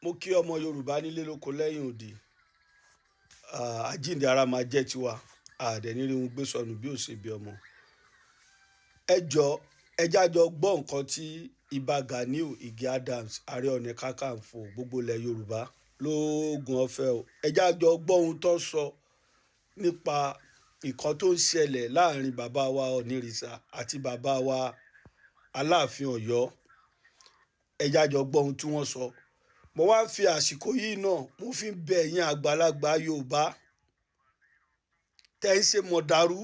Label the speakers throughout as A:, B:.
A: mo kí ọmọ Yorùbá nílé lóko lẹ́yìn òdì àjíǹde ara máa jẹ́ tiwa àdẹ̀nírìhun gbé sọnù bí ó ṣe bí ọmọ. ẹ jájọ gbọ́ nǹkan tí Ìbà Ganiu Ige Adams Ààrẹ Ọ̀nà Kakanfò gbogbo ilẹ̀ Yorùbá lóògùn ọ̀fẹ́ o. ẹ jájọ gbọ́ ohun tó sọ nípa nǹkan tó ń ṣẹlẹ̀ láàrin bàbá wa Onírìṣà àti bàbá wa Aláàfin Ọ̀yọ́. ẹ jájọ gbọ́ ohun tí wọ́n sọ. mo wá ń fi àsìkò yìí náà mo fi ń bẹ̀ yín àgbàlagbà Yorùbá tẹ́ ń ṣe mọ̀dàrú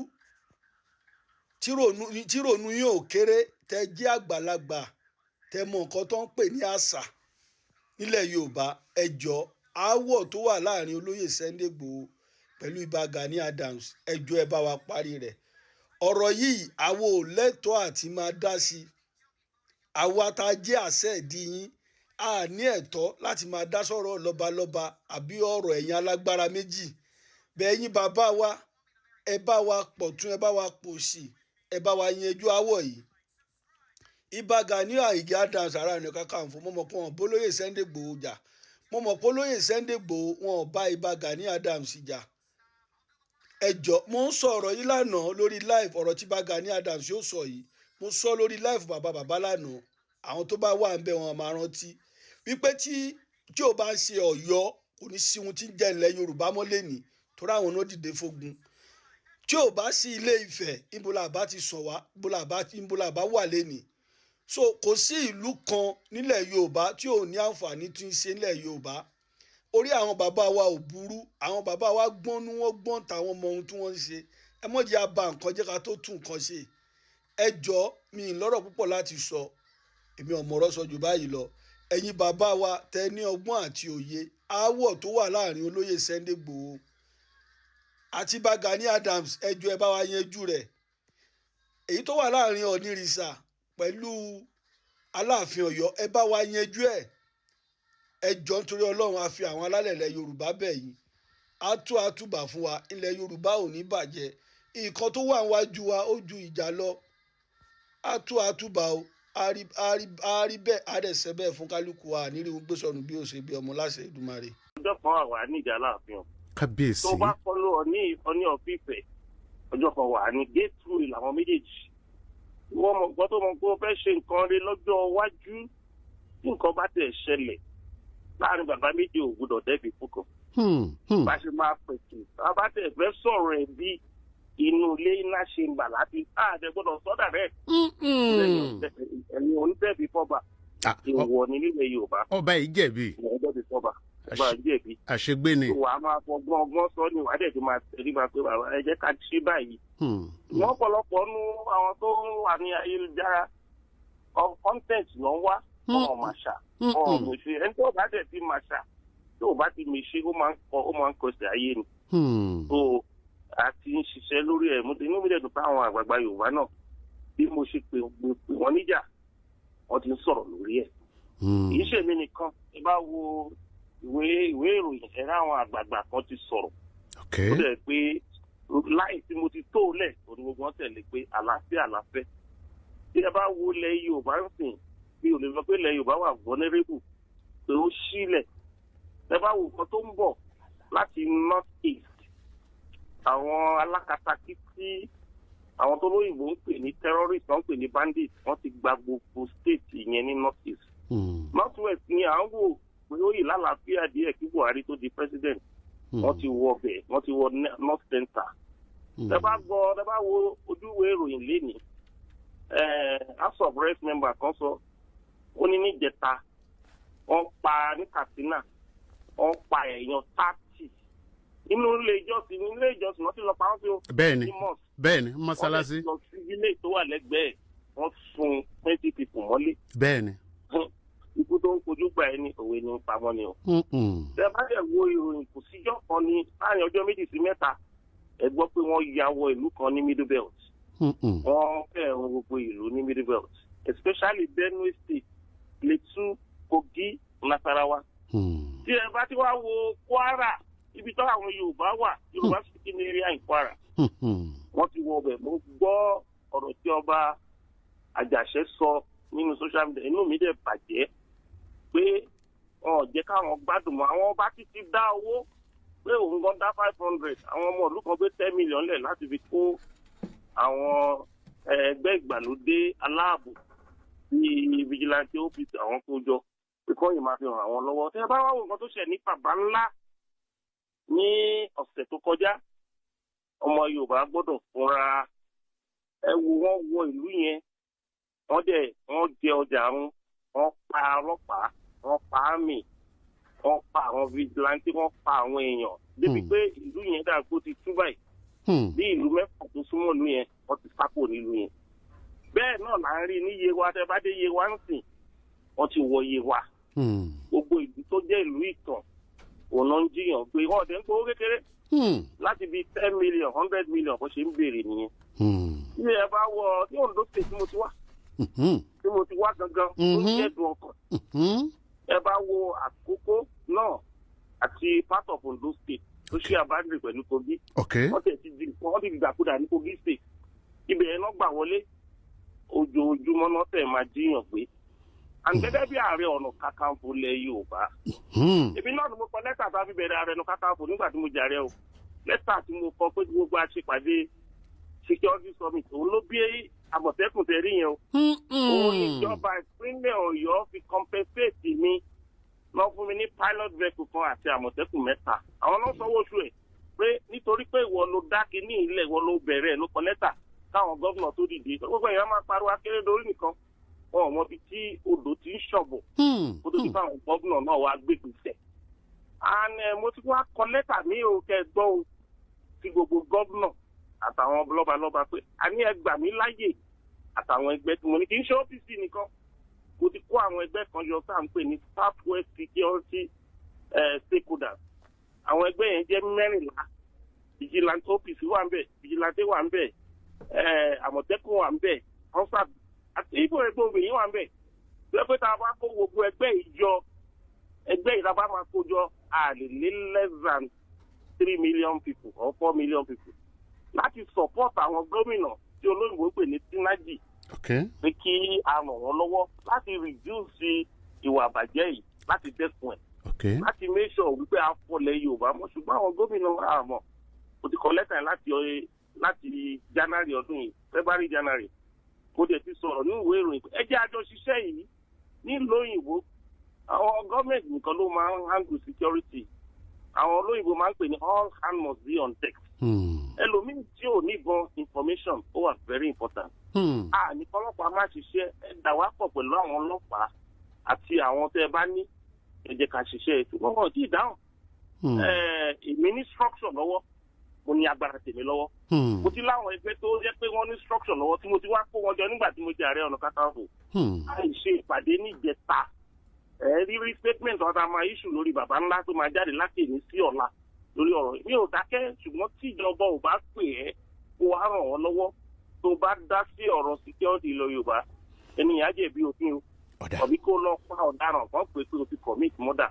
A: tírònú yín ò kéré, tẹ́ jẹ́ àgbàlagbà tẹ́ mọ nǹkan tó ń pè ní àṣà nílẹ̀ Yorùbá. ẹ jọ̀ọ́ aáwọ̀ tó wà láàrin olóyè Sunday Igboho pẹ̀lú Ìbà Gani Adams, ẹ jọ̀ọ́ ẹ bá wa parí rẹ̀. ọ̀rọ̀ yìí àwa ò lẹ́tọ̀ọ́ àti máa dá sí i. àwa tá a jẹ́ àṣẹ ìdí yín a ní ẹ̀tọ́ láti máa dá sọ̀rọ̀ lọ́balọ́ba àbí ọ̀rọ̀ ẹ̀yin alágbára méjì. bẹ́ẹ̀yin bàbá wa ẹ bá wa pọ̀tún ẹ bá wa pòsì ẹ bá wa yanjú àwọ̀ yìí. Ìbà Ganiu Ige Adams Ààrẹ Ọ̀nà Kakanfò mo mọ̀ pé wọn bó lóyè Sunday Igboho jà, mo mọ̀ pé lóyè Sunday Igboho wọn ò bá Ìbà Gani Adams jà. ẹ jọ̀ọ́ mo ń sọ ọ̀rọ̀ yìí lánàá lórí live, ọ̀rọ̀ tí Ìbà Gani Adams yóò sọ yìí mo sọ lórí live bàbá lánàá. àwọn tó bá wà ń bẹ̀ wọn máa rántí wípé tí ò bá ń ṣe Ọ̀yọ́ kò ní sí ohun tí ń jẹ́ ilẹ̀ Yorùbá mọ́ lẹ́nìí torí àwọn náà dìde fógun. tí ò bá sí Ilé Ifẹ̀ ibo la bá ti sàn wá, ibo la bá wà lẹ́nìí. so kò sí ìlú kan nílẹ̀ Yorùbá tí ò ní àǹfààní tí ń ṣe nílẹ̀ Yorùbá. orí àwọn bàbá wa ò burú, àwọn bàbá wa gbọ́nú wọn gbọ́n táwọn mọ ohun tí wọ́n ń ṣe. ẹ mọ̀ jẹ́ àbá nǹkan jẹ́ ká tó tún nǹkan ṣe. ẹ jọ̀ọ́ mi ì lọ́rọ̀ púpọ̀ láti sọ, èmi ò mọ̀rọ̀ sọ jù báyìí lọ. ẹ̀yin bàbá wa tẹ́ ní ọgbọ́n àti òye aáwọ̀ tó wà láàrin olóyè Sunday Igboho àti Ìbà Gani Adams, ẹ jọ̀ọ́ ẹ bá wa yanjú rẹ̀. èyí tó wà láàrin Onírìṣà pẹ̀lú Aláàfin Ọ̀yọ́ ẹ bá wa yanjú ẹ̀. ẹ jọ̀ọ́ nítorí Ọlọ́run a fi àwọn alálẹ̀ ilẹ̀ Yorùbá bẹ̀ yín. àtúbà fún wa, ilẹ̀ Yorùbá ò ní bàjẹ́. nǹkan tó wà níwájú wa ó ju ìjà lọ. àtúbà o àárí bẹ́ẹ̀ àdẹ̀sẹ̀ bẹ́ẹ̀ fún kálukú wa nírìí gbé sọnù bí ó ṣe bí ọmọ láṣẹ Èdùmàrè.
B: ọjọ́ kan wà ní ìjà Aláàfin
C: kábíyèsí
B: tó bá kọlu Ọọ̀ni of Ifẹ̀, ọjọ́ kan wà ní gate rule làwọn méjèèjì. wọ́n mọ̀ gbọ́ tó mọ̀ pé ó fẹ́ ṣe nǹkan rẹ̀ lọ́jọ́ iwájú tí nǹkan bá tẹ̀ ṣẹlẹ̀ láàrin bàbá méjì ò gbọdọ̀ dẹ́bi fúnkàn. bá ṣe máa pèsè bá tẹ̀ fẹ́ sọ̀rọ̀ ẹ̀ bí inú ilé iná ṣe ń bà láti àdẹ gbọdọ̀ sọ́dà rẹ̀. ẹ̀yin onídẹ̀bi fọ́ba ìwọ ní nílẹ̀ Yorùbá.
C: ọba yìí jẹ̀bi.
B: ìwọ dẹ́bi fọ́ba ọba yìí jẹ̀bi.
C: àṣegbé ni.
B: wàá máa fọgbọ́n ọgbọ́n sọ ni wàá dẹ̀ ti máa tẹ̀lé máa pé bàbá ẹ jẹ́ ká ṣe báyìí. wọ́n pọ̀lọpọ̀ nú àwọn tó wà ní ayélujára content ló ń wá ọ̀hún màṣà ọ̀hún mèṣe ẹni tó bá dẹ̀ ti màṣà tó bá ti mèṣe ó máa ń kọsẹ̀ ayé ni. so àti ń ṣiṣẹ́ lórí ẹ̀ mo ti inú mi dẹ̀ dùn pé àwọn àgbààgbà Yorùbá náà bí mo ṣe pè wọ́n níjà wọ́n ti ń sọ̀rọ̀ lórí ẹ̀. kì í ṣèmi nìkan ẹ bá wo ìwé ìròyìn ẹ̀rọ àwọn àgbààgbà kan ti sọ̀rọ̀. ó dẹ̀ pé láì tí mo ti tó lẹ̀ òní gbogbo wọn tẹ̀lé pé àlàáfíà láfẹ́. tí ẹ bá wo ilẹ̀ Yorùbá ń sìn bí ò lè lọ pé ilẹ̀ Yorùbá wà vulnerable pé ó sílẹ̀. ẹ bá wo nǹkan tó ń bọ̀ láti north east àwọn alákatakítí àwọn tó lóyìnbó ń pè ní terrorist wọ́n ń pè ní bandit wọ́n ti gba gbogbo state yẹn ní north east. north west ni à ń wò pé ó yìí lálàáfíà díẹ̀ kí Buhari tó di president. wọ́n ti wọ bẹ̀ wọ́n ti wọ north center. ẹ bá wo ojúwe ìròyìn lénìí house of reps member kan sọ ó ní níjẹta wọ́n pa ní Katsina wọ́n pa èèyàn 30 nínú ilé ìjọsìn wọ́n ti lọ pa wọ́n sí o.
C: bẹ́ẹ̀ni mọ́sálásí.
B: wọ́n ti lọ sí ilé tó wà lẹ́gbẹ̀ẹ́ wọ́n sun 20 people mọ́lé.
C: bẹ́ẹ̀ni.
B: ikú tó ń kojú gbà ẹni òwe ni ń pamọ́ ni o. tẹ bá dẹ̀ wo ìròyìn kò síjọ́ kan ní láàrin ọjọ́ 2 sí 3 ẹ gbọ́ pé wọ́n ya wọ ìlú kan ní Middle Belt. wọ́n fẹ́ràn gbogbo ìlú ní Middle Belt especially Benue State, Plateau, Kogi, Nasarawa. tí ẹ bá ti wá wo Kwara ibi tó àwọn Yorùbá wà Yorùbá speaking area in Kwara wọ́n ti wọ ọbẹ̀. mo gbọ́ ọ̀rọ̀ tí ọba Àjàṣẹ́ sọ nínú social media inú mi dẹ̀ bàjẹ́ pé wọn jẹ́ káwọn gbádùn mọ́ àwọn ọba títí dá owó pé òun gan dá 500 àwọn ọmọ ìlú kan gbé 10 million lẹ̀ láti fi kó àwọn ẹgbẹ́ ìgbàlódé aláàbò ní vigilante office àwọn kó jọ pé kọ́ yìí máa fi ràn àwọn lọ́wọ́. tẹ́ ẹ bá wá wo nǹkan tó ṣẹ̀ ní bàbá ńlá ní ọ̀sẹ̀ tó kọjá ọmọ Yorùbá gbọ́dọ̀ fúnra ẹ wo wọ́n wọ ìlú yẹn wọ́n jẹ ọjà run wọ́n pa ọlọ́pàá wọ́n pa àmì wọ́n pa àwọn vigilante wọ́n pa àwọn èèyàn débi pé ìlú yẹn dàgbò ti tú báyìí bí ìlú mẹ́fà tó súnmọ́ ìlú yẹn wọ́n ti sápò nílùú yẹn bẹ́ẹ̀ náà là ń rí ní Yewa tẹ́ bá dé Yewa ń sìn wọ́n ti wọ Yewa gbogbo ìlú tó jẹ́ ìlú ìtàn òun náà ń jiyàn pé wọ́n ọ̀dẹ́ ń gbowó kékeré láti bí 10 million 100 million bó ṣe ń béèrè nìyẹn ilé ẹ bá wọ ní Ondo State tí mo ti wá gangan tó ń jẹ́dùn ọkàn ẹ bá wo Àkókó náà àti part of Ondo State tó ṣe àbádìrì pẹ̀lú Kogi wọ́n ti dìgbàkudà ní Kogi State ibẹ̀ yẹn náà gbà wọlé ojoojúmọ́ náà tẹ̀ máa jíyàn pé àǹgẹ́gẹ́ bí Ààrẹ Ọ̀nà Kakanfò lẹ̀ Yorùbá èmi náà ni mo kọ lẹ́tà tá a fi bẹ̀rẹ̀ Ààrẹ Ọ̀nà Kakanfò nígbà tí mo jàre o lẹ́tà tí mo kọ pé gbogbo àṣepàdé security summit òun ló bí Àmọ̀tẹ́kùn tẹ̀ rí yẹn o òun ìjọba ìpínlẹ̀ Ọ̀yọ́ fi compensate mi lọ fún mi ní pilot vehicle kan àti Àmọ̀tẹ́kùn 3 àwọn náà sanwó oṣù ẹ̀ pé nítorí pé ìwọ ló dá kínní ilẹ̀ ìwọ ló bẹ̀rẹ̀ ló kọ lẹ́tà káwọn gómìnà tó dìde gbogbo èèyàn máa pariwo Akérédolú nìkan wọn ò mọ ibi tí odò ti ń ṣọ̀bọ̀ kó tó ti bá àwọn gómìnà náà wá gbé gbèsè. Mo ti wá kọ lẹ́tà ní o kẹ́ gbọ́ o ti gbogbo gómìnà àtàwọn lọ́balọ́ba pé a ní ẹ gbà mí láyè àtàwọn ẹgbẹ́ tí mo ní kì í ṣe OPC nìkan mo ti kó àwọn ẹgbẹ́ kan yọ tá à ń pè ní Southwest Security Stakeholders àwọn ẹgbẹ́ yẹn jẹ́ 14 vigilante OPC wà ń bẹ̀ vigilante wà ń bẹ̀ Àmọ̀tẹ́kùn wà ń bẹ̀ constat àti ibo ẹgbẹ́ obìnrin wà ń bẹ̀ tó pé tá a bá kó gbogbo ẹgbẹ́ ìjọ ẹgbẹ́ ìdábà máa kó jọ àlè lé less than 3 million people or 4 million people láti support àwọn gómìnà tí olóyìnbó pè ní synergy pé kí a ràn wọ́n lọ́wọ́ láti reduce ìwà àbàjẹ́ yìí láti dẹ́kun ẹ̀ láti make sure wípé a fọlẹ̀ Yorùbá mọ́ ṣùgbọ́n àwọn gómìnà àmọ́ kò ti kọ lẹ́tà yẹn láti January ọdún yìí February January kò dẹ̀ ti sọ̀rọ̀ ní ìwé ìròyìn ẹ jẹ́ àjọ ṣiṣẹ́ yìí nílùú òyìnbó àwọn gọ́ọ̀mẹ̀ntì nìkan ló máa ń handle security àwọn olóyìnbó máa ń pè ní all hands must be on deck ẹlòmíì tí ò ní ìbọn information ó wà very important ní ọlọ́pàá máa ṣiṣẹ́ ẹ dà wá pọ̀ pẹ̀lú àwọn ọlọ́pàá àti àwọn tẹ́ ẹ bá ní ẹ jẹ́ ká ṣiṣẹ́ ètò wọn kàn tí ì dáhùn èmi ní structure lọ́wọ́ mo ní agbára tèmi lọ́wọ́ mo ti láwọn ẹgbẹ́ tó jẹ́ pé wọ́n ní structure lọ́wọ́ tí mo ti wá kó wọn jọ nígbà tí mo jẹ́ Ààrẹ Ọ̀nà Kakanfò àìṣe ìpàdé níjẹta rírí statement ọ̀tá máa issue lórí bàbá ńlá tó máa jáde láti èmi sí ọ̀la lórí ọ̀rọ̀ mi ò dákẹ́ ṣùgbọ́n tí ìjọba ò bá pè ẹ́ kó wá ràn wọ́n lọ́wọ́ tó bá dá sí ọ̀rọ̀ security ilẹ̀ Yorùbá ènìyàn á jẹ̀bi òfin o ọ̀bí kó lọ pa ọ̀daràn kan pé o ti commit murder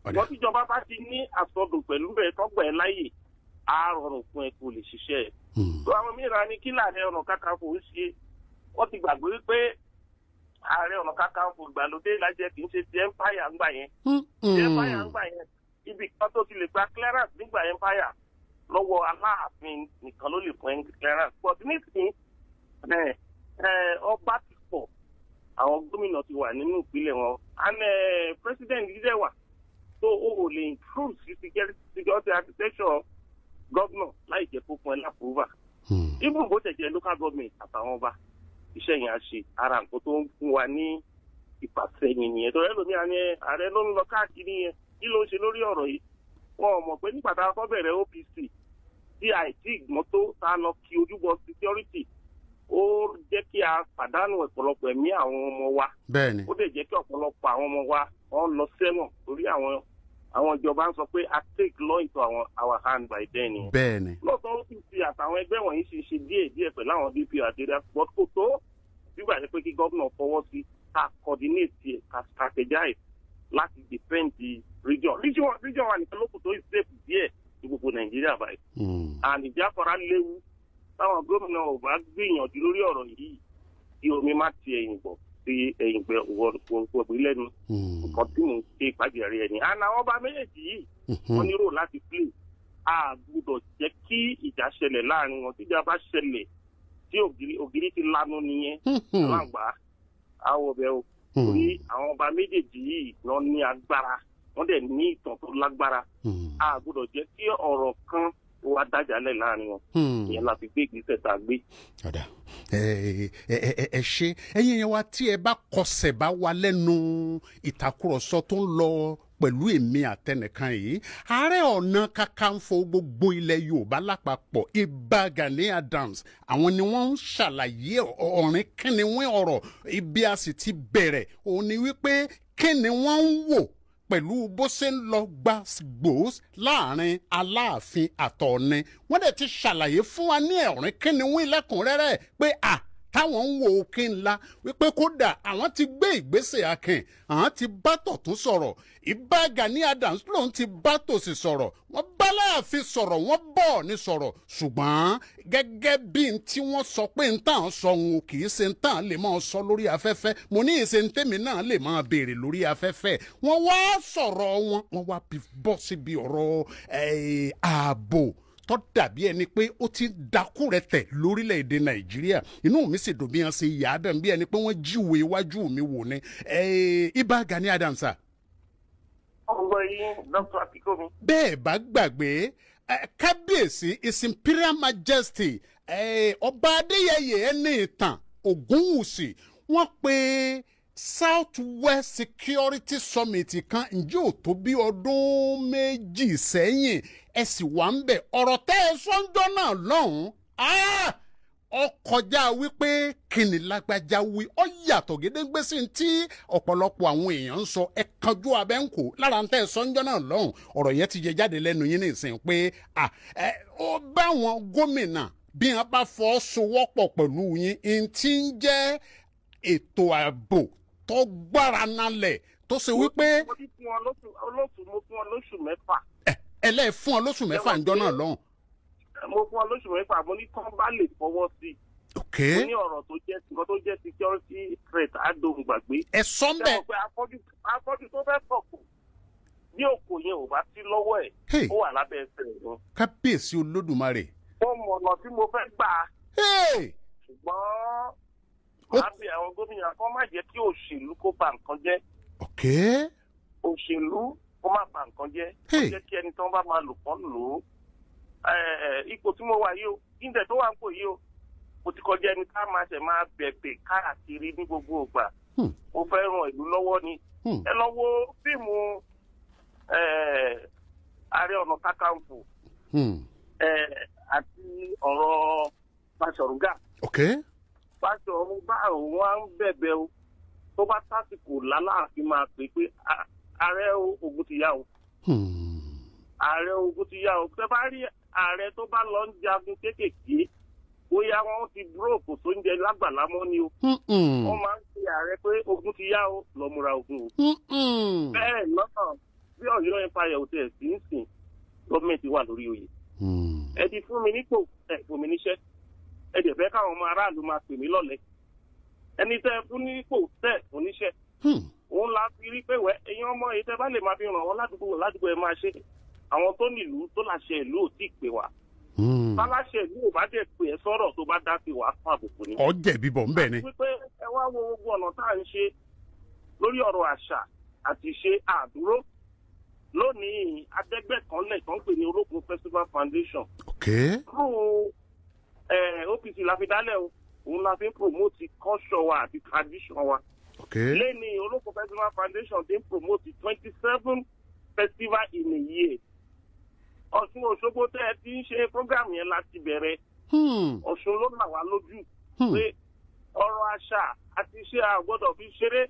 B: wọ́n tíjọba bá ti ní àsọdùn pẹ̀lú rẹ̀ tọ́gbà ẹ̀ láyè á rọrùn fún ẹ kó lè ṣiṣẹ́ ẹ̀. tó àwọn mìíràn ní kí Ààrẹ Ọ̀nà Kakanfò ń ṣe wọ́n ti gbàgbé wípé Ààrẹ Ọ̀nà Kakanfò ìgbàlódé lájẹ kì í ṣe ti empire ńgbà yẹn ti empire ńgbà yẹn ibi kan tó ti lè gba clearance nígbà empire lọ́wọ́ Aláàfin nìkan ló lè fún clearance but nísìnyí ọba ti pọ̀ àwọn gómìnà ti wà nínú ìpínlẹ̀ wọn and president yìí wà tó o lè improve security architecture governor láì jẹ́ kó fún ẹ lápòvà even bó tẹ̀jẹ̀ local government àtàwọn ọba iṣẹ́ yẹn á ṣe ara nǹkan tó ń fún wa ní ìpàsẹ́yìn nìyẹn tó rẹ́ lómi àní ààrẹ ló ń lọ káàkiri yẹn kí ló ń ṣe lórí ọ̀rọ̀ yìí wọn ò mọ̀ pé nígbà tá a kọ́ bẹ̀rẹ̀ OPC tí àìsí ìgbọ́n tó tá a lọ kí ojúbọ security ó jẹ́ kí a pàdánù ọ̀pọ̀lọpọ̀ ẹ̀mí àwọn ọmọ wa ó dẹ̀ jẹ́ kí ọ̀pọ̀lọpọ̀ àwọn ọmọ wa wọ́n lọ sẹ́wọ̀n torí àwọn ìjọba ń sọ pé a take law into our hand by then ni.
C: bẹ́ẹ̀ni.
B: lóòótọ́ OPC àtàwọn ẹgbẹ́ wọ̀nyí ṣe díẹ̀ pẹ̀lú àwọn DPO àti but kò tó nígbà tí pé kí gómìnà fọwọ́ sí ká coordinate ká strategize láti defend the region wa nìkan ló kù tó safe díẹ̀ ní gbogbo Nàìjíríà báyìí. and ìjáfara léwu táwọn gómìnà ò bá gbìyànjú lórí ọ̀rọ̀ yìí kí omi má ti ẹ̀yìn bọ̀ sí ẹ̀yìn gbọ̀gbọ̀ lẹ́nu nǹkan tí mò ń ṣe ìpàdé ẹni. àná àwọn ọba méjèèjì yìí wọ́n ní rò láti play. a gbọ́dọ̀ jẹ́ kí ìjà ṣẹlẹ̀ láàrin wọn. tíjà bá ṣẹlẹ̀ tí ògiri ti lanu nìyẹn aláǹgbá àwọ̀ bẹ́ẹ̀ o. torí àwọn ọba méjèèjì yìí lọ ní agbára wọ́n dẹ̀ ní ìtàn tó lágbára. a gbọ́dọ̀ jẹ́ kí ọ̀rọ̀ kan wá dájàlẹ̀ láàrin wọn. ìyẹn la fi gbé ìgbésẹ̀ tá a gbé.
C: ẹ ṣe ẹ̀yin yẹn wa tí ẹ bá kọsẹ̀ bá wa lẹ́nu ìtàkùrọ̀sọ tó ń lọ pẹ̀lú èmi àtẹnìkan yìí ààrẹ ọ̀nà kakanfò gbogbo ilẹ̀ yorùbá lápapọ̀ Ìbà Gani Adams àwọn ni wọ́n ń ṣàlàyé ọ̀rìn kíniwín ọ̀rọ̀ ibi a sì ti bẹ̀rẹ̀ òun ni wípé kíni wọ́n ń wò pẹ̀lú bó ṣe ń lọ gbàgbós láàrin Aláàfin àtọ̀ọ̀ni wọ́n dẹ̀ ti ṣàlàyé fún wa ní ọ̀rìn kíniwín lẹ́kùnrẹ́rẹ́ pé táwọn ń wo òkè ńlá wípé kódà àwọn ti gbé ìgbésẹ̀ akin àwọn ti bá tọ̀tún sọ̀rọ̀ Ìbà Gani Adams lòun ti bá tòsì sọ̀rọ̀ wọ́n bá Láàfin sọ̀rọ̀ wọ́n bọ̀ ní sọ̀rọ̀ ṣùgbọ́n gẹ́gẹ́ bí n tí wọ́n sọ pé n tàn sọ òun kì í ṣe n tàn lè máa sọ lórí afẹ́fẹ́ mo ní ìṣe n tèmi náà lè máa béèrè lórí afẹ́fẹ́ wọ́n wá sọ̀rọ̀ wọ́n wá bọ́ síbi ọ̀rọ̀ ààbò tó dàbí ẹni pé ó ti dákú rẹ tẹ̀ lórílẹ̀‐èdè Nàìjíríà inú mi sì dùn bí wọ́n ṣe yà á dàn bí ẹni pé wọ́n jíwèé iwájú mi wò ni Ìbà Gani Adams.
B: ọgbọ́n yín Dr. Akínkúnmi.
C: bẹ́ẹ̀ bá gbàgbé kábíyèsí His Imperial Majesty ọba Adéyẹyè ẹni ìtàn Ògúnwùsì wọ́n pe South West Security Summit kan ǹjẹ́ ò tó bí ọdún méjì sẹ́yìn ẹ sì wà ń bẹ̀ ọ̀rọ̀ tẹ́ ẹ sọ́njọ́ náà lọ́hùn-ún ó kọjá wípé kíni lágbájá wí ó yàtọ̀ gédéǹgbé sí tí ọ̀pọ̀lọpọ̀ àwọn èèyàn ń sọ ẹ kanjú abẹ́ǹkò lára ń tẹ́ ẹ sọ́njọ́ náà lọ́hùn ọ̀rọ̀ yẹn ti jẹ jáde lẹ́nu yín nísìnyí pé ó bá wọn gómìnà bí wọn bá fọ́ sowọ́pọ̀ pẹ̀lú yín ń ti ń jẹ́ ètò ààbò tó gbára nalẹ̀ tó ṣe wípé.
B: mo fún wọn lóṣù mẹ́fà.
C: ẹlẹ́ẹ̀ fún ọ lóṣù mẹ́fà ńjọ́ náà lọ́hùn.
B: mo fún wọn lóṣù mẹ́fà mo ní kán bá lè fọwọ́ sí i.
C: ok
B: mo ní ọ̀rọ̀ tó jẹ́ nǹkan tó jẹ́ security threat àdóhùn gbàgbé.
C: ẹ sọ ń bẹ̀.
B: ṣé o pé afọ́jú tó fẹ́ sọ̀kò bí òkò yẹn ò bá sí lọ́wọ́ ẹ̀ ó wà lábẹ́ ẹsẹ̀ rẹ̀.
C: kábíyèsí Olódùmarè.
B: ó mọ ọ̀nà tí mo fẹ́ gbà. ṣùgbọ́n màá bí àwọn gómìnà kan má jẹ́ kí òṣèlú kó ba nǹkan jẹ́.
C: ok.
B: òṣèlú kó má ba nǹkan jẹ́. ó jẹ́ kí ẹni tó ń bá máa lò kán lò ó. ipò tí mo wà yìí o ìǹdẹ̀ tó wà ń pò yìí o mo ti kọjá ẹni ká máa ṣẹ̀ máa bẹ̀bẹ̀ káàkiri ní gbogbo ìgbà. mo fẹ́ ràn ìlú lọ́wọ́ ni. ẹ lọ wo fíìmù Ààrẹ Ọ̀nà Kakanfò àti ọ̀rọ̀ Báṣọ̀run.
C: ok.
B: Báṣọ̀run bá òun á ń bẹ̀bẹ̀ o tó bá tásìkò lálàáfin máa pè pé ààrẹ ogun ti yá o. ààrẹ ogun ti yá o tẹ́ bá rí ààrẹ tó bá lọ ń jagun kéékèèké bóyá wọn ti dúró kò tó ń jẹ lágbàlá mọ́ ni o. wọ́n máa ń pe ààrẹ pé ogun ti yá o lọ múra ogun o. bẹ́ẹ̀ lọ́nà bí Ọ̀yọ́ empire ò tẹ̀ sí ń sìn gọ́ọ̀mẹ̀ntì wà lórí oyè. ẹ ti fún mi nípò ẹ fún mi níṣẹ́ ẹ dẹ̀ fẹ́ káwọn ọmọ aráàlú máa pè mí lọ́lẹ̀ ẹni tẹ́ ẹ fún nípò tẹ́ ẹ fún níṣẹ́ òun la fi rí pé wẹ́ ẹ̀yin ọmọ yìí tẹ́ bá lè máa fi ràn wọ́n ládùúgbò ẹ máa ṣe àwọn tó nílùú tó láṣẹ ìlú ò tí ì pè wá báláṣẹ ìlú ò bá dẹ̀ pè ẹ́ sọ̀rọ̀ tó bá dá sí wàá fún àbùkù ni.
C: ọjẹ bíbọ ńbẹ ni.
B: wípé ẹ wá wo gbogbo ọ̀nà tá à ń ṣe lórí ọ̀rọ̀ àṣà àti ṣe àdúró lónìí adẹ́gbẹ́ kan lẹ̀ tó ń pè ní Olókun Festival Foundation. fún OPC la fi dálẹ̀ o òun la fi ń promote culture wa àti tradition wa. lẹ́ni Olókun Festival Foundation ti ń promote 27 festival in a year. Ọ̀ṣun Òṣogbo tẹ́ ẹ ti ń ṣe program yẹn láti bẹ̀rẹ̀. Ọ̀ṣun ló là wá lójú pé ọ̀rọ̀ àṣà àti iṣẹ́ àgbọ́dọ̀ fi ṣeré.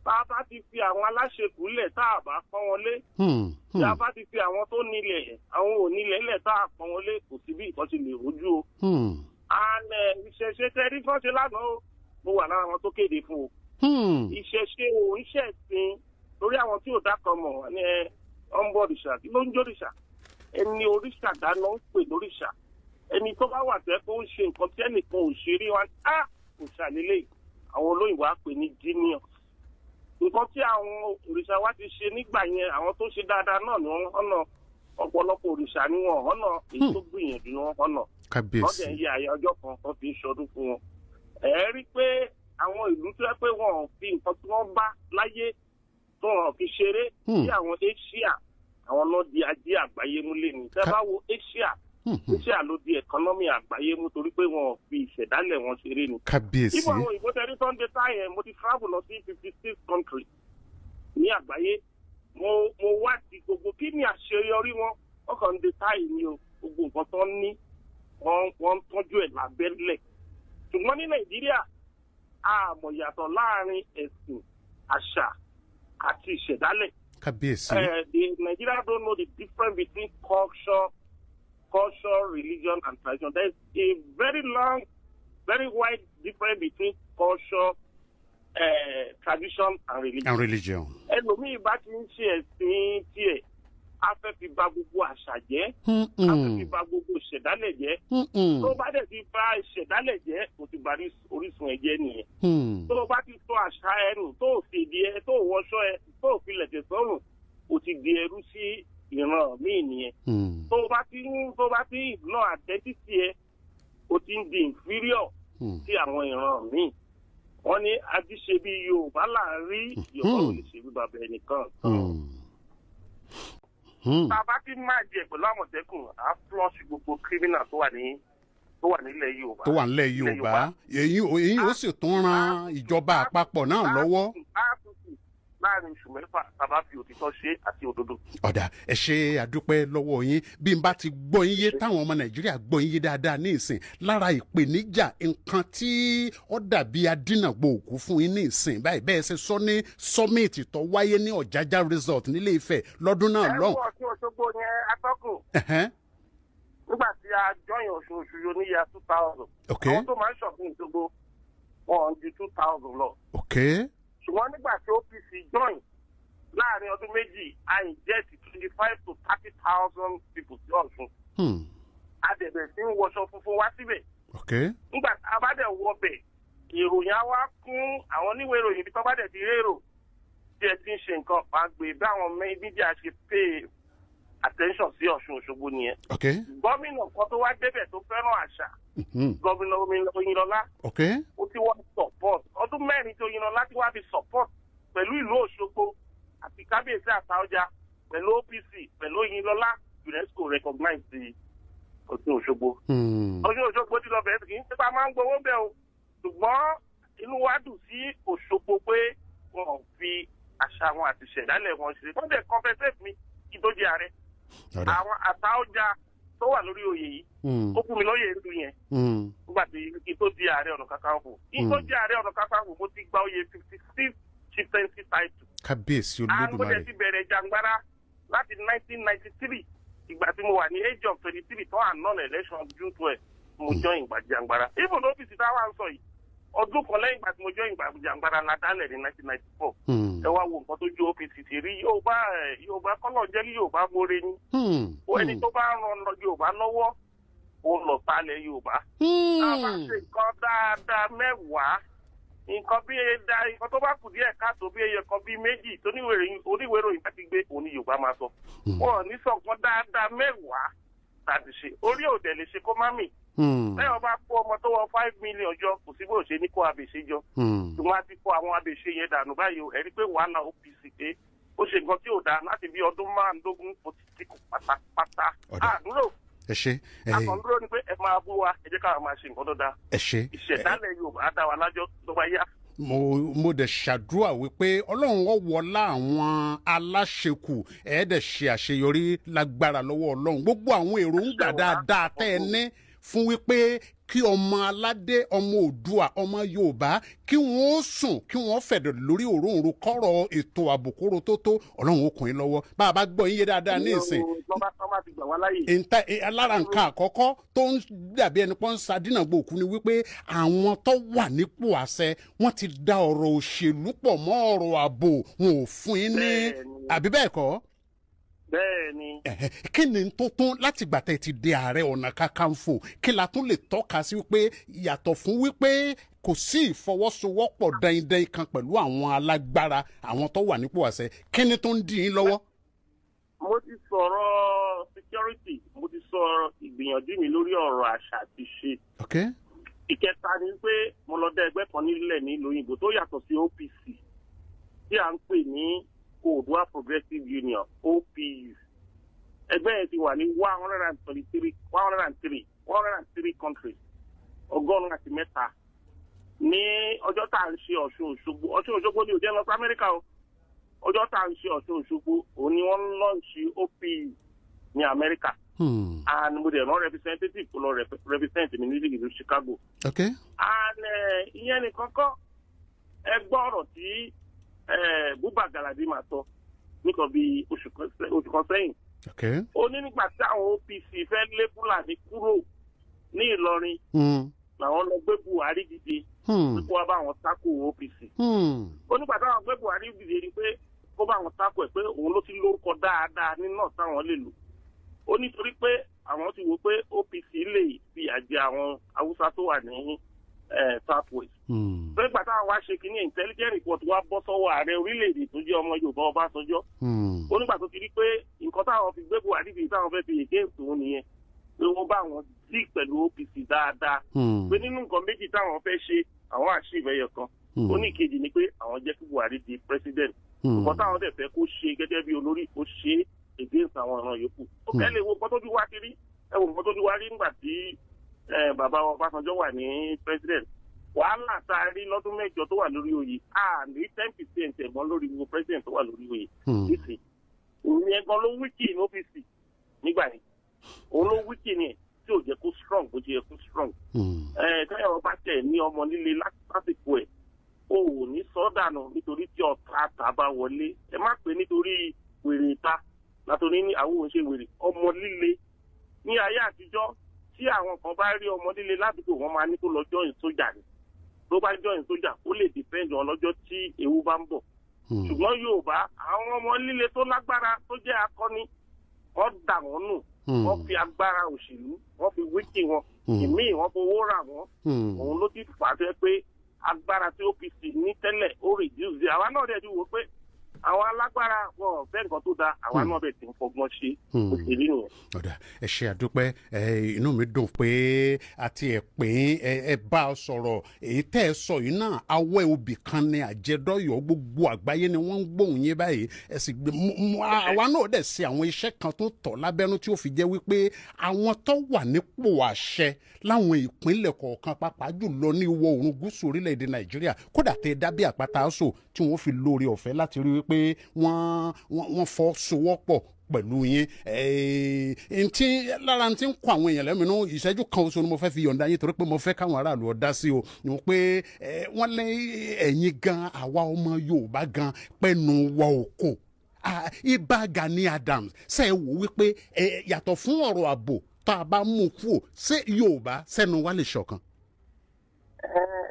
B: Tá a bá ti fi àwọn aláṣekù lẹ̀ tá a bá pọ́n wọn lé. Tí a bá ti fi àwọn tó nílẹ̀ àwọn onílẹ̀ lẹ̀ tá a pọ́n wọn lé kò sí bí ìkọ́sí lè rojú o. And ìṣẹ̀ṣe tẹ́rí fọ́ṣe lánàá o mo wà lára àwọn tó kéde fún o. Ìṣẹ̀ṣe ò ń ṣẹ̀sìn lórí àwọn tí ò dákan mọ̀ ní ọ̀nbọ̀dìṣà kí ló ń jòrìṣà ẹni oríṣà dáná ń pè lóríṣà ẹni tó bá wà tẹ́ kó ń ṣe nǹkan tí ẹnìkan ò ṣe rí wa òṣà lélẹ̀ àwọn olóyìnbó á pè ní genius. Nǹkan tí àwọn òrìṣà wa ti ṣe nígbà yẹn, àwọn tó ṣe dáadáa náà ni wọ́n hànà. Ọ̀pọ̀lọpọ̀ òrìṣà ni wọ́n hànà, èyí tó gbìyànjú ni wọ́n hànà.
C: Kábíyèsí.
B: Wọ́n dẹ̀ ń yẹ àyà ọjọ́ kan tó fi ń ṣọdún fún wọn. Ẹ rí pé àwọn ìlú tó yẹ pé wọn ò fi nǹkan tí wọ́n bá láyé tó wọn fi ṣeré bí àwọn Asia, àwọn náà di ajé àgbáyé mú lé ní. Tẹ́ bá wo Asia ló di ẹ̀kọ́nọ́mì àgbáyé mú torí pé wọn ò fi ìṣẹ̀dálẹ̀ wọn ṣeré ni.
C: Kábíyèsí.
B: Ibò àwọn òyìnbó tẹ́rí tó ń dé táyẹ̀, mo ti travel lọ sí 56 country ní àgbáyé. Mo wá ti gbogbo kí ni àṣeyọrí wọn, wọ́n kàn ń dé táyẹ̀ ni o, gbogbo nǹkan tó ń ní wọ́n ń tọ́jú ẹ̀ lábẹ́lẹ̀. Ṣùgbọ́n ní Nàìjíríà, a mọ̀ yàtọ̀ láàrin ẹ̀sìn, àṣà àti ìṣẹ̀dálẹ̀.
C: Kábíyèsí.
B: The Nigerians don't know the difference between culture, religion, and tradition. There's a very long, very wide difference between culture, tradition, and religion. Ẹlòmíì bá ti ń ṣe ẹ̀sìn tiẹ̀, a fẹ́ fi bà gbogbo àṣà jẹ́, a fẹ́ fi bà gbogbo ìṣẹ̀dálẹ̀ jẹ́. Tó bá dẹ̀ ti bà ìṣẹ̀dálẹ̀ jẹ́, kò ti bà orísun ẹ̀ jẹ́ nìyẹn. Tó bá ti sọ àṣà ẹnu, tó fìdí ẹ, tó wọṣọ ẹ, tó fi lẹ̀kẹ̀ sọ́rùn, kò ti di ẹrú sí ìran míì nìyẹn. Tó bá ti ignore identity ẹ, o ti ń di inferior sí àwọn ìran míì. Wọ́n ní ajíṣe bí Yorùbá là ń rí, Yorùbá ò lè ṣe bí bàbá ẹnìkan. Bàbá tí máa jẹ pẹ̀lú Àmọ̀tẹ́kùn, á flush gbogbo criminal tó wà nílẹ̀ Yorùbá.
C: Tó wà nílẹ̀ Yorùbá. Èyí ó sì tún ran ìjọba àpapọ̀ náà lọ́wọ́.
B: Láàrin oṣù mẹ́fà, tàbá fi òtítọ́ ṣe àti òdodo.
C: Ọ̀dà ẹ ṣe àdúpẹ́ lọ́wọ́ yín. Bí n bá ti gbọ́ yín yé táwọn ọmọ Nàìjíríà gbọ́ yín yé dáadáa ní ìsìn lára ìpèníjà nǹkan tí ó dàbí adínàgbò òkú fún yín ní ìsìn báyìí bẹ́ẹ̀ ṣe sọ ní summit tó wáyé ní Ọ̀jájá resort nílé Ifẹ̀ lọ́dún náà lọ́hùn.
B: Ẹ̀wọ̀n tí Òṣogbo yẹn atọ́kùn. Nígbà tí a jọyìn oṣooṣù yóò ní ya 2000. Àwọn tó máa ń ṣọ̀fún Òṣogbo wọn ju 2000 lọ. Ṣùgbọ́n nígbà tí OPC join láàrin ọdún méjì, a inject 25 to 30,000 people sí Ọ̀ṣun. A dẹ̀bẹ̀ sí ń wọṣọ funfun wá síbẹ̀. Nígbà tí a bá dẹ̀ wọ bẹ̀, ìròyìn á wá kún àwọn oníwèé ìròyìn bí tó bá dẹ̀ ti rérò tí ẹ ti ń ṣe nǹkan pàgbé bí àwọn mídíà ṣe pay attention sí Ọ̀ṣun Òṣogbo nìyẹn. Gómìnà kan tó wá débẹ̀ tó fẹ́ràn àṣà, gómìnà Oyinlọlá, ó ti wọ́n support ọdún mẹ́rin tí Oyinlọlá ti wá fi support pẹ̀lú ìlú Òṣogbo àti kábíyèsí Àtaọ́jà pẹ̀lú OPC pẹ̀lú Oyinlọlá, UNESCO recognize the Ọ̀ṣun Òṣogbo. Ọ̀ṣun Òṣogbo ti lọ bẹ̀rẹ̀ kì í ṣe pa máa ń gbowó bẹ́ẹ̀ o, ṣùgbọ́n inú wa dùn sí Òṣogbo pé wọn ò fi àṣà wọn àti ìṣẹ̀dálẹ̀ wọn ṣe. Wọ́n dẹ̀ compensate mi kí tó jẹ́ ààrẹ. Àwọn Àtaọ́jà tó wà lórí oyè yìí, ó fún mi lóyè ìlú yẹn. Nígbà tí kí tó di Ààrẹ Ọ̀nà Kakanfò. Kí tó di Ààrẹ Ọ̀nà Kakanfò, mo ti gba oyè 56 chieftaincy title.
C: Kábíyèsí Olódùmarè.
B: Àwọn ọmọdé ti bẹ̀rẹ̀ jàǹgbára láti 1993. Ìgbà tí mo wà ní age of 23 tó à non-election June 12, mo join ìgbà jàǹgbára. Even ọ́fíìsì táwa ń sọ yìí, ọdún kan lẹ́yìn ìgbà tí mo join ìgbà jàǹgbára la dálẹ̀ ní 1994. Ẹ wá wo nǹkan tó ju OPC ti rí. Yorùbá kọ́nà jẹ́ kí Yorùbá more ní. Ẹni tó bá ran Yorùbá lọ́wọ́, ó lọ sálẹ̀ Yorùbá. A bá ṣe nǹkan dáadáa mẹ́wàá, nǹkan tó bá kù díẹ̀ káàtó bí ẹyẹ kan bí méjì tó oníwèé ìròyìn bá ti gbé òun ni Yorùbá máa sọ. Wọn ò ní sọ nǹkan dáadáa mẹ́wàá tàbí ṣe. Orí òdẹ lè ṣe kó má mì. Lẹ́yìn ọba kó ọmọ tó wọ 5 million jọ, kò sí bó ṣe ní kó abèṣe jọ. Ṣùgbọ́n a ti kó àwọn abèṣe yẹn dànù báyìí o. Ẹ̀rí pé wàhálà OPC pé ó ṣe nǹkan tí ò dáa láti bí ọdún 15 kò ti kú pátápátá. Àdúró.
C: Ẹ ṣé.
B: Àkàndúró ni pé ẹ máa bú wa, ẹ jẹ́ káwọn máa ṣe nǹkan tó dáa.
C: Ẹ ṣé.
B: Ìṣẹ̀dálẹ̀ Yorùbá dá wa lájọ́ tó bá yá.
C: mo dẹ̀ ṣàdúrà wípé ọlọ́run ó wọlá àwọn aláṣekù ẹ̀ẹ́dẹ̀ ṣe àṣeyọrí lágbára lọ́wọ́ ọlọ́run gbogbo àwọn èròǹgbà dáadáa tẹ́ ẹ ní fún wípé kí ọmọ aládé ọmọ Oòduà ọmọ Yorùbá kí wọ́n sùn kí wọ́n fẹ̀dọ̀ lórí òróǹro kọ́rọ̀ ètò àbùkúrò tó ọlọ́run ó kún yín lọ́wọ́ bá a bá gbọ́ yín yé dáadáa ní ìsìn. Alára nǹkan àkọ́kọ́ tó ń dàbí ẹni pọ́n sadínàgbò òkú ni wípé àwọn tó wà nípò àṣẹ wọ́n ti da ọ̀rọ̀ òṣèlú pọ̀ mọ́ ọ̀rọ̀ ààbò wọn ò fún yín ní àbí bẹ́ẹ̀ kọ́.
B: Bẹ́ẹ̀ni.
C: Kí ni tó tún láti gbà tẹ́ ti di Ààrẹ Ọ̀nà Kakanfò kí la tún lè tọ́ka sí wípé yàtọ̀ fún wípé kò sí ìfọwọ́sowọ́pọ̀ dandan kan pẹ̀lú àwọn alágbára àwọn tó wà nípò àṣẹ kí ni tó ń dì í lọ́wọ́.
B: mo ti sọ̀rọ̀ security, mo ti sọ ìgbìyànjú mi lórí ọ̀rọ̀ àṣà àti ṣe.
C: Okay.
B: Ìkẹta ni pé mo lọ dá ẹgbẹ́ kan nílẹ̀ nílùú òyìnbó tó yàtọ̀ sí OPC tí à ń pè ní Oòduà Progressive Union OPU. Ẹgbẹ́ yẹn ti wà ní 103 countries, 103 ní ọjọ́ tá à ń ṣe Ọ̀ṣun Òṣogbo ní òjẹ́ lọ sí Amẹ́ríkà o. Ọjọ́ tá à ń ṣe Ọ̀ṣun Òṣogbo òun ni wọ́n lọ́ọ̀ṣì OPU ní Amẹ́ríkà. And mo dẹ̀ rán representative tó lọ represent mi ní ìlú Chicago.
C: Okay.
B: And ìyẹn nìkan kọ́ ẹ gbọ́ ọ̀rọ̀ tí Buba Galadi máa sọ níkan bí oṣù kan sẹ́yìn.
C: Okay.
B: Ó ní nígbà tí àwọn OPC fẹ́ lé Fúlàní kúrò ní Ìlọrin làwọn lọ gbé Buhari dìde kó wá bá àwọn tákù OPC. Ó nígbà táwọn gbé Buhari dìde ni pé kó bá àwọn tákù ẹ̀ pé òun ló ti lórúkọ dáadáa ní náà táwọn lè lò. Ó nítorí pé àwọn ti wò pé OPC lè fi àjẹ àwọn Haúsá tó wà ní Southwest. Tó nígbà táwọn wá ṣe kínní intelligence report wá bọ́ sọ́wọ́ ààrẹ orílẹ̀-èdè tó jẹ́ ọmọ Yorùbá Ọbásanjọ́. Ó nígbà tó ti rí pé nǹkan táwọn fi gbé Buhari dìde táwọn fẹ́ fi against òun nìyẹn pé wọ́n bá wọn dì pẹ̀lú OPC dáadáa. Pé nínú nǹkan méjì táwọn fẹ́ ṣe àwọn achieve ẹyọ kan. Ó ní ìkejì ni pé àwọn jẹ́ kí Buhari di president. Nǹkan táwọn dẹ̀ fẹ́ kó ṣe gẹ́gẹ́ bí olórí kó ṣe against àwọn ọ̀ràn yòókù. Ó kẹ́lẹ̀ wo nǹkan tó ti wá kiri wo nǹkan tó ti wá rí nígbà tí bàbá Ọbásanjọ́ wà ní president. Wàhálà tá a rí lọ́dún mẹ́jọ tó wà lórí oyè ní 10% ẹ̀gbọ́n lórí gbogbo president tó wà lórí oyè. Nísìnyí òun yẹn gan ló wíkì ní OPC nígbà yẹn. Òun ló wíkì ní ẹ̀ tí ò jẹ́ kó strong bó ti yẹ kó strong. Táyọ̀ bá tẹ̀ ní ọmọ líle lásìkò ẹ̀ o ò ní sọ́dànù nítorí tí ọ̀tá àtà bá wọlé. Ẹ má pè nítorí wèrè ìta látòní ní àwọn òun ṣe wèrè ọmọ líle. Ní ayé àtijọ́ tí àwọn kan bá rí ọmọ líle ládùúgbò wọn máa ní kó lọ join sójà ni. Tó bá join sójà ó lè depend on lọ́jọ́ tí ewu bá ń bọ̀. Ṣùgbọ́n Yorùbá àwọn ọmọ líle tó lágbára tó jẹ́ akọni wọ́n dà wọ́n nù. Wọ́n fi agbára òṣèlú wọ́n fi wíkì wọn. Ìmíì wọ́n fowó rà wọ́n. Òun ló ti fà á fẹ́ pé agbára tí OPC ní tẹ́lẹ̀ ó reduce. Àwa náà dẹ̀ ti wò pé àwọn alágbára wọn fẹ́ nǹkan tó dáa àwa náà bẹ̀ tí ń fọgbọ́n ṣe òṣèlú nìyẹn.
C: ọ̀dà ẹ ṣe àdúpẹ́ inú mi dùn pé àti ẹ̀ pé ẹ bá a sọ̀rọ̀ èyí tẹ́ ẹ sọ yìí náà awẹ́ obì kan ní àjẹdọ́yọ̀ gbogbo àgbáyé ni wọ́n ń gbóhùn yín báyìí ẹ sì gbé àwa náà dẹ̀ ṣe àwọn iṣẹ́ kan tó tọ̀ lábẹ́nú tí ó fi jẹ́ wípé àwọn tó wà nípò àṣẹ láwọn ìpínlẹ̀ kọ̀ọ̀kan pàápàá jùlọ ní ìwọ̀ oòrùn gúúsù orílẹ̀-èdè Nàìjíríà kódà tẹ dábí àpáta àṣò tí wọ́n fi lóore ọ̀fẹ́ láti rí wípé wọ́n fọ́ sowọ́pọ̀ pẹ̀lú yín ntí lára ntí ń kọ àwọn èèyàn lẹ́mìnú ìṣẹ́jú kan oṣù ni mo fẹ́ fi yọ̀ǹda yín torí pé mo fẹ́ káwọn aráàlú ọ̀dá sí o ni wọ́n pé wọ́n lé ẹ̀yin gan àwa ọmọ Yorùbá gan pẹ́nu wọ òkò Ìbà Gani Adams ṣe é wò wípé yàtọ̀ fún ọ̀rọ̀ ààbò tá a bá mú kú ò ṣé Yorùbá sẹ́nu wa lè ṣọ̀kan.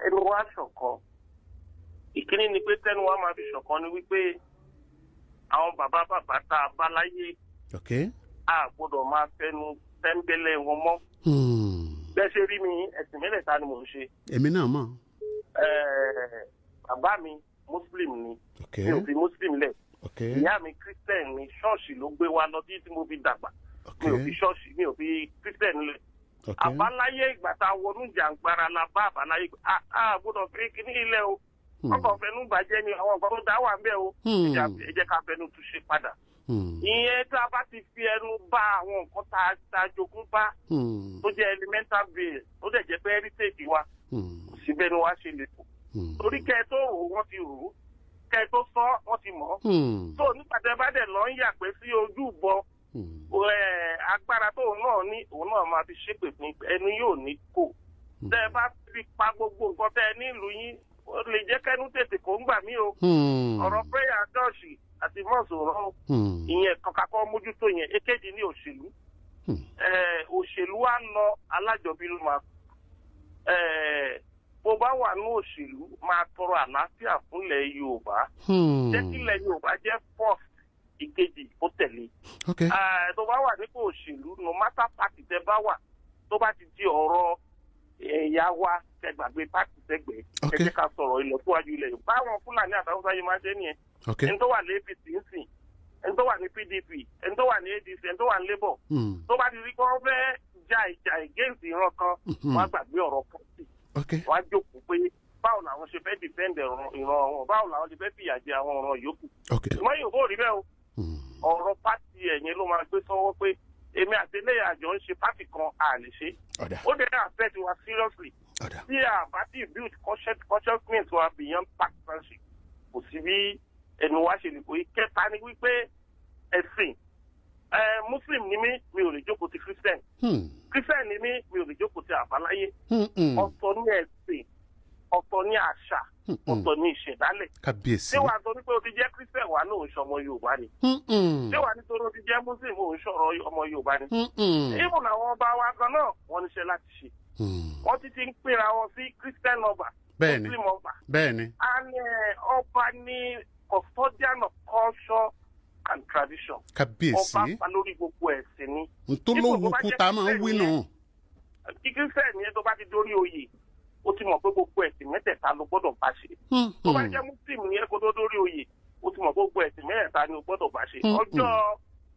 B: ẹnu wa ṣọ̀kan ìkíní ni pé tẹnu wa máa fi ṣọ̀kan ni wípé àwọn bàbá tá a bá láyé a gbọ́dọ̀ máa fẹnu tẹ́ńbẹ́lẹ́ wọn mọ́. bẹ́ẹ̀ ṣe rí mi ẹ̀sìn mẹ́lẹ̀ta ni mò ń ṣe.
C: èmi náà mọ̀.
B: bàbá mi muslim ni mi ò fi muslim lẹ̀. ìyá mi christian ni ṣọ́ọ̀ṣì ló gbé wa lọ tí mo fi dàgbà mi ò fi ṣọ́ọ̀ṣì mi ò fi christian lẹ̀. àbáláyé ìgbà tá a wọnú jàǹgbara la bá àbáláyé a gbọ́dọ̀ fi kíní ilẹ̀ o. wọ́n kàn fẹnu bàjẹ́ ni àwọn nǹkan tó dá wà ń bẹ̀ o. ẹ jẹ́ ká fẹnu tún ṣe padà. ìyẹn tá a bá ti fi ẹnu bá àwọn nǹkan tá a jogún bá tó jẹ́ elemental bill tó dẹ̀ jẹ́ pé heritage wa síbẹ̀ ni wàá ṣe lè fò. torí kẹ́ ẹ tó rò wọ́n ti rò ó kẹ́ ẹ tó sọ wọ́n ti mọ̀ ọ́. tó nípa tẹ́ bá dẹ̀ lọ ń yàgbẹ́ sí ojú bọ agbára tó náà ní òun náà máa fi ṣépè fún ẹni yóò ní kò. tẹ́ ẹ bá fi pa gbogbo nǹkan tẹ́ ẹ nílùú yín ó lè jẹ́ kẹ́nu tètè kó ń gbà mí o. ọ̀rọ̀ prayer church àti mọ́sùlùmọ́ ìyẹn kankan mójútó yẹn èkejì ní òṣèlú. òṣèlú wa lọ alájọbí ló máa. bó bá wà ní òṣèlú máa tọrọ àlàáfíà fúnlẹ̀ Yorùbá. jẹ́ kílẹ̀ Yorùbá jẹ́ first ìkejì ó tẹ̀lé. tó bá wà nípò òṣèlú no matter party tẹ́ bá wà tó bá ti di ọ̀rọ̀ ẹ̀yà wa kẹgbàgbé pàtì sẹ́gbẹ̀ẹ́ ẹ jẹ́ ká sọ̀rọ̀ ìlọsíwájú ilẹ̀ Yorùbá. Báwọn Fúlàní àtàwọn sáyé máa ṣe nìyẹn. Ẹni tó wà ní APC ń sìn, ẹni tó wà ní PDP, ẹni tó wà ní ADC, ẹni tó wà ní Labour. Tó bá ti rí kí wọ́n fẹ́ ja ìjà against ìran kan, wọ́n á gbàgbé ọ̀rọ̀ pọ̀sì. Wọ́n á jókòó pé báwo làwọn ṣe fẹ́ defend ìran wọn, báwo làwọn ṣe fẹ́ fìyà jẹ àwọn ọ̀ràn yòókù. Ṣùgbọ́n Yorùbá ò rí bẹ́ẹ̀ o. Ọ̀rọ̀ pátì ẹ̀yìn ló máa gbé sọ́wọ́ pé èmi àti eléyà àjọ ń ṣe pátì kan à lè ṣe. Ó dẹ̀ affect wa seriously. Tí a bá ti build consciousness wa beyond partisanship, kò sí bí ẹnu wa ṣe lè kó ìkẹta ni wípé ẹ̀sìn Muslim ni mí, mi ò lè jókòó ti Christian. Christian ni mí, mi ò lè jókòó ti àbáláyé. Ọ̀tọ̀ ní ẹ̀sìn, ọ̀tọ̀ ní àṣà, ọ̀tọ̀ ní ìṣẹ̀dálẹ̀. Ṣé wàá sọ wípé o ti jẹ́ Christian wà náà ń ṣọmọ Yorùbá ni? Ṣé wàá nítorí o ti jẹ́ Muslim ò ń ṣọ̀rọ̀ ọmọ Yorùbá ni? Even àwọn ọba wa kan náà wọ́n níṣẹ́ láti ṣe. Wọ́n ti ń pera wọn sí Christian ọba, Muslim ọba. And ọba ní custodian of culture and tradition. Ọba pa lórí gbogbo ẹ̀sìn ni.
C: Ntolówó kúta máa ń wí náà.
B: Kí Christian yẹn tó bá ti dórí oyè, ó ti mọ̀ pé gbogbo ẹ̀sìn mẹ́tẹ̀ẹ̀ta ló gbọ́dọ̀ bá ṣe. Tó bá jẹ́ Muslim ní ẹ̀kọ́ tó dórí oyè, ó ti mọ̀ pé gbogbo ẹ̀sìn mẹ́tẹ̀ẹ̀ta ni ó gbọ́dọ̀ bá ṣe.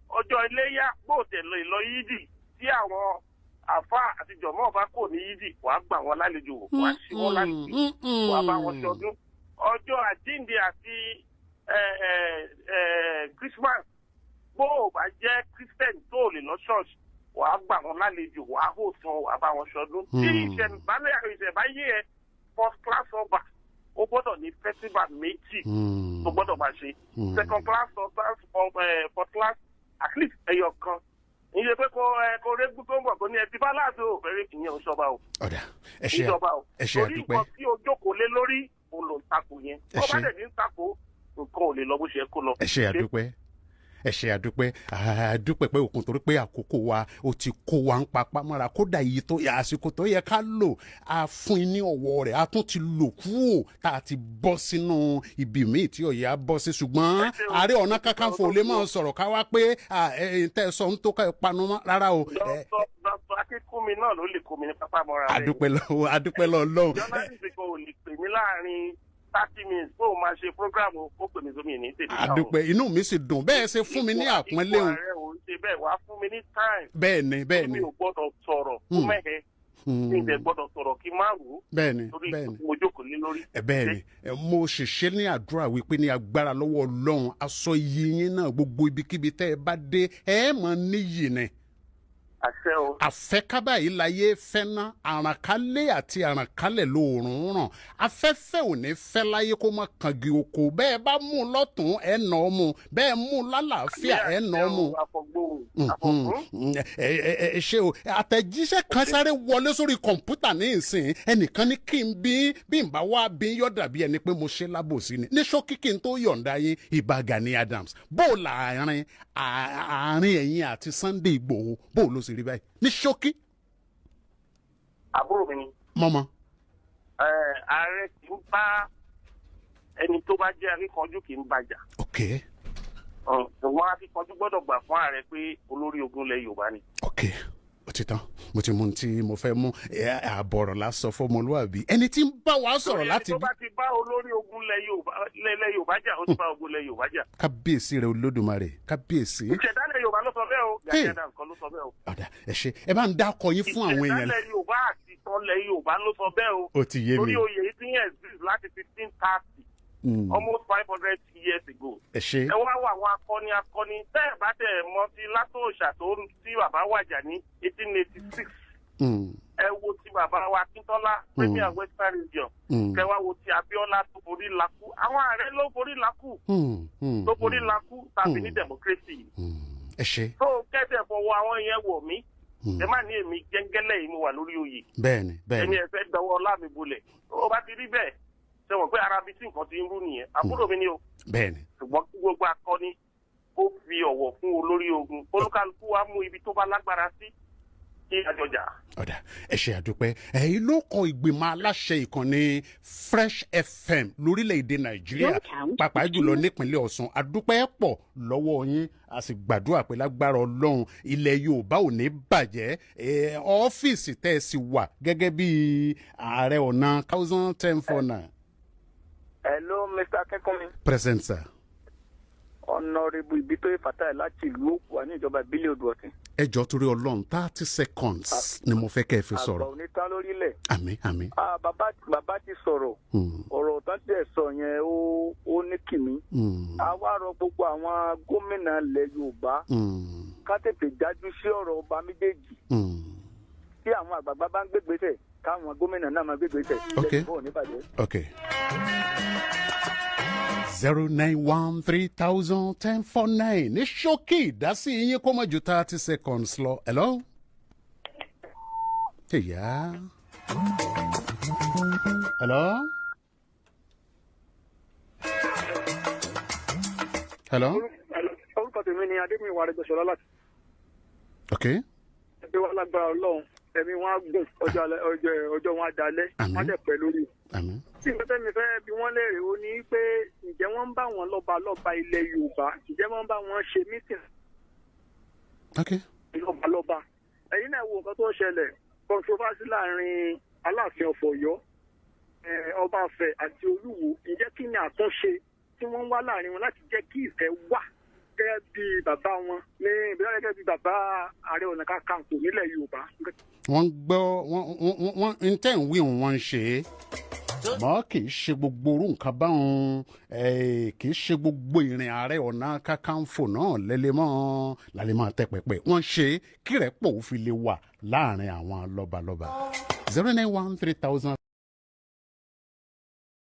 B: Ọjọ́ iléyá gbòòtẹ̀ lọ ìlọ yídì tí àwọn àfa àti jọ̀mọ́ bá kò ní yídì, wàá gbà wọn lálejò, wàá ṣí wọn lálejò, wàá bá wọn ṣọdún. Ọjọ́ àjíǹde àti Christmas, bó o bá jẹ́ Christian tó lè lọ ṣọ́ọ̀ṣì, wàá gbà wọn lálejò, wàá hò tán, wàá bá wọn ṣọdún. Tí ìṣẹ̀báyé ẹ first class ọba, ó gbọ́dọ̀ ní festival méjì tó gbọ́dọ̀ máa ṣe. Second class ọba, first class at least ẹyọ kan. Ìyẹn pé kò régún tó ń bọ̀ kó ní ẹtì bá láàdó òfèrè ìyẹn òṣọba o.
C: Ẹ ṣé àdúpẹ́.
B: Torí nǹkan tí o jókòó lé lórí, òun ló ń takò yẹn. Tó bá dẹ̀ ní ń takò, nǹkan ò lè lọ bó ṣe kó lọ.
C: Ẹ ṣé àdúpẹ́. Ẹ ṣé àdúpẹ́ pé òkun torí pé àkókò wa ó ti kó wa ń papá mọ́ra kódà iye tó àsìkò tó yẹ ká lò á fún ní ọ̀wọ́ rẹ̀ á tún ti lò kúrò tá a ti bọ́ sínú ibi míì tí òye á bọ́ sí ṣùgbọ́n Ààrẹ Ọ̀nà Kakanfò lè máa sọ̀rọ̀ ká wá pé tẹ́ sọ ń tó ká panu mọ́ rárá o.
B: Dr. Akínkúnmi náà ló lè kó mi ní pápá mọ́ra rẹ̀.
C: Adúpẹ́ lọ́wọ́.
B: Jọ́nálìsì kan ò lè pè mí láàrin 30 minutes kó o máa ṣe programu kó pè mí sómi ní tèmi.
C: Àdúpẹ́ inú mi sì dùn bẹ́ẹ̀ ṣe fún mi ní àpọ́nlé o.
B: Ipò ààrẹ ò ń ṣe bẹ́ẹ̀ wá fún mi ní time.
C: Bẹ́ẹ̀ni.
B: Mi ò gbọ́dọ̀ sọ̀rọ̀ fún mẹ́hẹ́. Mi ò gbọ́dọ̀ sọ̀rọ̀ kí n má rò ó.
C: Bẹ́ẹ̀ni.
B: Torí mo jókòó lé lórí.
C: Bẹ́ẹ̀ni mo ṣèṣe ní àdúrà wípé ní agbára lọ́wọ́ Ọlọ́run aṣọ iyì yín náà gbogbo ibikíbi tẹ́ ẹ bá dé ẹ mọ̀ níyì ni.
B: Àṣẹ o.
C: Àfẹ́kábà yìí láyé fẹ́ná àrànkálẹ̀ àti àrànkálẹ̀ lóòrùn ràn afẹ́fẹ́ ò ní fẹ́ láyé kó má kàngi oko bẹ́ẹ̀ bá mú un lọ́tún ẹ̀ nà ọ́ mu bẹ́ẹ̀ mú un lálàáfíà ẹ̀ nà ọ́ mu. Ẹ ṣé o àtẹ̀jíṣẹ́ kan sáré wọlé sórí kọ̀ǹpútà ní ìsìn ẹnìkan ní kí n bí n bá wá bí yọ̀ dàbí ẹni pé mo ṣe lábòsí ni ní ṣókí kí n tó yọ̀ǹda yín Ìbà Gani Adams bó láàrin ẹ̀yin àti Sunday Igboho bó ló sì rí báyìí ní ṣókí.
B: Àbúrò mi ni.
C: Mọ́mọ́.
B: Ààrẹ kì í bá ẹni tó bá jẹ́ akíkanjú kì í bàjà.
C: Ok.
B: Ṣùgbọ́n akíkanjú gbọ́dọ̀ gbà fún ààrẹ pé olórí ogun ilẹ̀ Yorùbá ni.
C: Ok ó ti tán mo ti mú un tí mo fẹ́ mú àbọ̀rọ̀ lásọ fọmọlúwàbí ẹni tí ń bá wa sọ̀rọ̀ láti.
B: tó bá ti bá olórí ogun ilẹ̀ Yorùbá jà ó ti bá ogun ilẹ̀ Yorùbá jà.
C: Kábíyèsí rẹ Olódùmarè kábíyèsí.
B: ìṣẹ̀dálẹ̀ Yorùbá ló sọ bẹ́ẹ̀ o Gani Adams kan ló sọ bẹ́ẹ̀ o.
C: ọ̀dà ẹ ṣé ẹ bá ń dákọ yín fún àwọn èèyàn.
B: ìṣẹ̀dálẹ̀ Yorùbá àti ìtọ́lẹ̀ Yorùbá ló sọ bẹ́ẹ̀ o.
C: ó ti yé mi.
B: torí oyè yìí ti yẹn exist láti 1530 almost 500 years ago.
C: ẹ ṣé.
B: ẹ wá wà àwọn akọni bẹ́ẹ̀ bá tẹ̀ mọ́ sí látòòṣà tó tí bàbá wàjà ní 1886. ẹ wo ti bàbá wa Akíntọ́lá Premier Western Region. kẹ wá wo ti Abíọ́lá tó forí lakú àwọn ààrẹ ló forí lakú tàbí ní democracy.
C: ẹ ṣé.
B: tó kẹ́sẹ̀ fọwọ́ àwọn yẹn wọ̀ mí. ẹ má ní èmi gẹ́ngẹ́lẹ́ yìí mo wà lórí oyè.
C: bẹ́ẹ̀ni.
B: ẹni ẹ fẹ́ dọwọ́ ọlá mi bolẹ̀ ó bá ti rí bẹ́ẹ̀ sẹ́wọ̀n pé ara bíi tí nǹkan ti ń rú nìyẹn àbúrò mi ni o.
C: bẹ́ẹ̀ni.
B: ṣùgbọ́n kí gbogbo akọni ó fi ọ̀wọ̀ fún olórí ogun olúkálùkù wa mú ibi tó bá lágbára sí kí àjọjà.
C: ọ̀dà ẹ ṣe àdúpẹ́ ẹ̀yin ló kọ ìgbìmọ̀ aláṣẹ ìkànnì Fresh FM lórílẹ̀‐èdè Nàìjíríà pàápàá jùlọ nípínlẹ̀ Ọ̀ṣun àdúpẹ́ pọ̀ lọ́wọ́ yín a sì gbàdúrà pé lágbára Ọlọ́run ilẹ̀ Yorùbá ò ní bàjẹ́ ọ́fíìsì tẹ́ ẹ sì wà gẹ́gẹ́ bí ààrẹ ọ̀nà 1049.
D: Hello, Mr. Akínkúnmi.
C: Present, sir.
D: Honorable Ibitoye Fatai láti ìlú Òkùwà ní ìjọba ìbílẹ̀ Odò-Ọ̀tìn.
C: ẹ jọ̀ọ́ torí Ọlọ́run 30 seconds ni mo fẹ́ kẹ́ ẹ fi sọ̀rọ̀.
D: àgbà onítàn lórílẹ̀.
C: àmín àmín.
D: bàbá ti sọ̀rọ̀. ọ̀rọ̀ tán tẹ̀ sọ yẹn ó ní kìmí. a wá rọ gbogbo àwọn gómìnà ilẹ̀ Yorùbá ká tètè jájú sí ọ̀rọ̀ ọba méjèèjì. tí àwọn àgbààgbà bá ń gbégbèsè káwọn gómìnà náà máa gbégbèsè.
C: Okay. 091301049 ní ṣókí ìdásí yín kó mọ̀ ju 30 seconds lọ. Hello? Yeah. Hello? Hello?
D: orúkọ tèmi ni Adémíwá Arẹ́gbẹ́ṣọlá láti.
C: Okay.
D: ẹgbẹ́ wa lágbára Ọlọ́run ẹ̀mí wọn á gùn ọjọ́ wọn á dalẹ̀ wọ́n dẹ̀ pẹ́ lórí. tí ìfẹ́ mi fẹ́ bí wọ́n léèrè ó ní pé ǹjẹ́ wọ́n ń bá wọn lọ́ba ilẹ̀ Yorùbá ǹjẹ́ wọ́n ń bá wọn ṣe mítìn. lọ́ba ẹ̀yin náà wo nǹkan tó ń ṣẹlẹ̀ controversy láàrin Aláàfin of Ọ̀yọ́ Ọba Ifẹ̀ àti Olúwo ǹjẹ́ kí ni àtúnṣe tí wọ́n ń wá láàrin wọn láti jẹ́ kí ìfẹ́ wà gẹ́gẹ́ bí bàbá wọn ní ìbílẹ̀ gẹ́gẹ́ bí bàbá Ààrẹ Ọ̀nà Kakanfò nílẹ̀ Yorùbá.
C: wọ́n gbọ́ wọ́n ń tẹ̀ ń wí wọ́n ń ṣe é mọ́ kì í ṣe gbogbo orú nǹkan báwọn kì í ṣe gbogbo ìrìn Ààrẹ Ọ̀nà Kakanfò náà lálẹ́ mọ́ tẹ́ pẹpẹ wọ́n ṣe kí rẹ̀ pọ̀ ó fi lè wà láàrin àwọn lọ́balọ́ba 0913000.